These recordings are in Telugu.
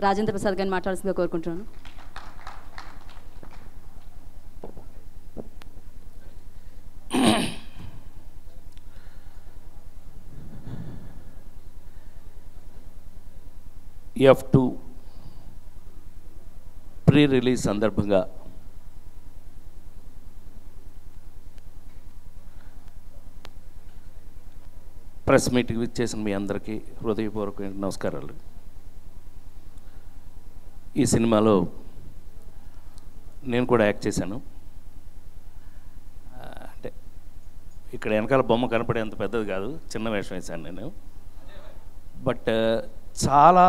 రాజేంద్ర ప్రసాద్ గారిని మాట్లాడాల్సిందిగా కోరుకుంటున్నాను. F2 ప్రీ రిలీజ్ సందర్భంగా ప్రెస్ మీట్కి విచ్చేసిన మీ అందరికీ హృదయపూర్వక నమస్కారాలు. ఈ సినిమాలో నేను కూడా యాక్ట్ చేశాను. అంటే ఇక్కడ వెనకాల బొమ్మ కనపడేంత పెద్దది కాదు, చిన్న వేషం వేశాను నేను. బట్ చాలా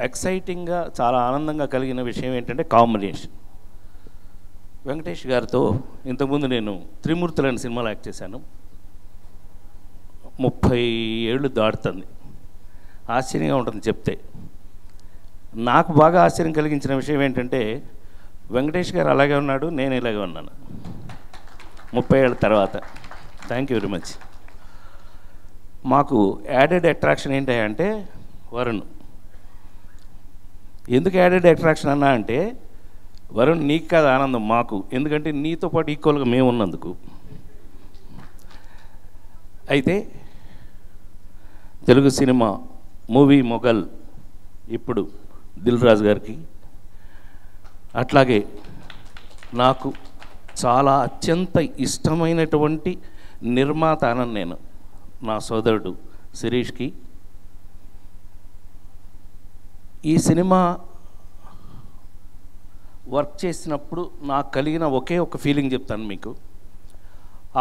ఎక్సైటింగ్గా, చాలా ఆనందంగా కలిగిన విషయం ఏంటంటే కాంబినేషన్. వెంకటేష్ గారితో ఇంతకుముందు నేను త్రిమూర్తులు అనే సినిమాలో యాక్ట్ చేశాను. 30 ఏళ్ళు దాటుతుంది. ఆశ్చర్యంగా ఉంటుంది చెప్తే. నాకు బాగా ఆశ్చర్యం కలిగించిన విషయం ఏంటంటే వెంకటేష్ గారు అలాగే ఉన్నాడు, నేను ఇలాగే ఉన్నాను 30 ఏళ్ళ తర్వాత. Thank you very much. మాకు యాడెడ్ అట్రాక్షన్ ఏంటంటే వరుణ్. ఎందుకు యాడెడ్ అట్రాక్షన్ అన్నా అంటే వరుణ్ నీకు కాదు ఆనందం, మాకు. ఎందుకంటే నీతో పాటు ఈక్వల్గా మేము ఉన్నందుకు. అయితే తెలుగు సినిమా మూవీ మొఘల్ ఇప్పుడు దిల్ రాజు గారికి, అట్లాగే నాకు చాలా అత్యంత ఇష్టమైనటువంటి నిర్మాత అనను నేను, నా సోదరుడు శిరీష్కి. ఈ సినిమా వర్క్ చేసినప్పుడు నాకు కలిగిన ఒకే ఒక ఫీలింగ్ చెప్తాను మీకు.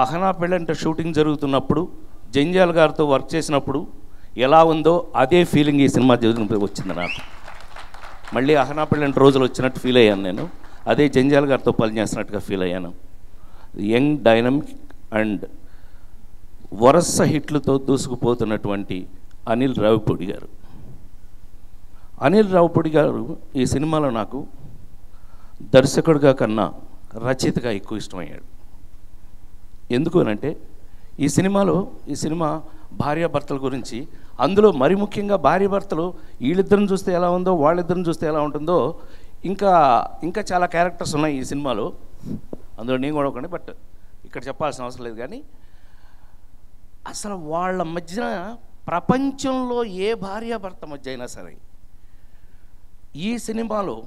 అహనా పెళ్ళంట షూటింగ్ జరుగుతున్నప్పుడు జంజాల్ గారితో వర్క్ చేసినప్పుడు ఎలా ఉందో అదే ఫీలింగ్ ఈ సినిమా వచ్చింది నాకు. మళ్ళీ అహనా పెళ్ళంట రోజులు వచ్చినట్టు ఫీల్ అయ్యాను నేను. అదే జంజాల్ గారితో పనిచేసినట్టుగా ఫీల్ అయ్యాను. యంగ్, డైనమిక్ అండ్ వరస హిట్లతో దూసుకుపోతున్నటువంటి అనిల్ రావిపూడి గారు. అనిల్ రావిపూడి గారు ఈ సినిమాలో నాకు దర్శకుడిగా కన్నా రచయితగా ఎక్కువ ఇష్టమయ్యాడు. ఎందుకు అనంటే ఈ సినిమా భార్యాభర్తల గురించి, అందులో మరి ముఖ్యంగా భార్యాభర్తలు వీళ్ళిద్దరిని చూస్తే ఎలా ఉందో వాళ్ళిద్దరిని చూస్తే ఎలా ఉంటుందో ఇంకా చాలా క్యారెక్టర్స్ ఉన్నాయి ఈ సినిమాలో. అందులో నేను కూడా ఒకటి, బట్ ఇక్కడ చెప్పాల్సిన అవసరం లేదు. కానీ అసలు వాళ్ళ మధ్యన ప్రపంచంలో ఏ భార్యాభర్త మధ్య అయినా సరే ఈ సినిమాలో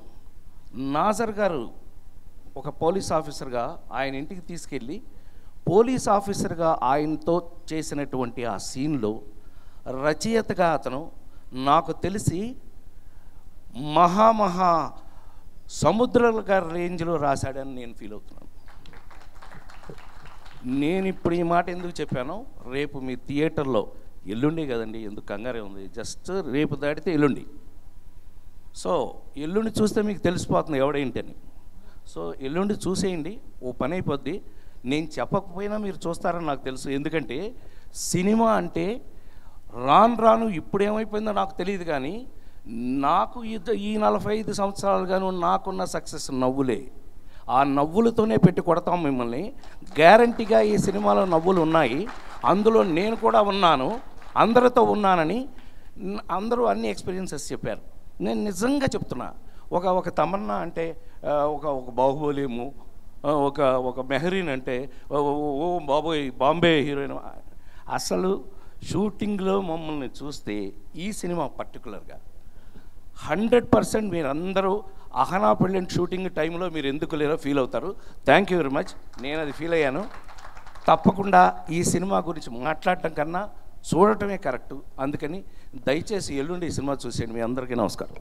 నాజర్ గారు ఒక పోలీస్ ఆఫీసర్గా ఆయన ఇంటికి తీసుకెళ్ళి పోలీస్ ఆఫీసర్గా ఆయనతో చేసినటువంటి ఆ సీన్లో రచయితగా అతను నాకు తెలిసి మహా సముద్రాల గారి రేంజ్లో రాశాడని నేను ఫీల్ అవుతున్నాను. నేను ఇప్పుడు ఈ మాట ఎందుకు చెప్పానో, రేపు మీ థియేటర్లో ఎల్లుండి కదండి, ఎందుకు కంగారే ఉంది, జస్ట్ రేపు దాటితే ఎల్లుండి. సో ఎల్లుండి చూస్తే మీకు తెలిసిపోతుంది ఎవడేంటని. సో ఎల్లుండి చూసేయండి, ఓ పని అయిపోద్ది. నేను చెప్పకపోయినా మీరు చూస్తారని నాకు తెలుసు. ఎందుకంటే సినిమా అంటే రాను ఇప్పుడేమైపోయిందో నాకు తెలియదు, కానీ నాకు ఈ 45 సంవత్సరాలుగాను నాకున్న సక్సెస్ నవ్వులే. ఆ నవ్వులతోనే పెట్టి కొడతాం మిమ్మల్ని. గ్యారంటీగా ఈ సినిమాలో నవ్వులు ఉన్నాయి, అందులో నేను కూడా ఉన్నాను, అందరితో ఉన్నానని అందరూ అన్ని ఎక్స్పీరియన్సెస్ చెప్పారు. నేను నిజంగా చెప్తున్నా, ఒక తమన్నా అంటే ఒక బాహుబలిము, ఒక మెహరీన్ అంటే ఓ బాబోయ్ బాంబే హీరోయిన్. అసలు షూటింగ్లో మమ్మల్ని చూస్తే ఈ సినిమా పర్టికులర్గా 100% మీరందరూ అహనా పెళ్ళంట్ షూటింగ్ టైంలో మీరు ఎందుకు లేరో ఫీల్ అవుతారు. Thank you very much. నేను అది ఫీల్ అయ్యాను. తప్పకుండా ఈ సినిమా గురించి మాట్లాడటం కన్నా చూడటమే కరెక్టు. అందుకని దయచేసి ఎల్లుండి ఈ సినిమా చూసేయండి. మీ అందరికీ నమస్కారం.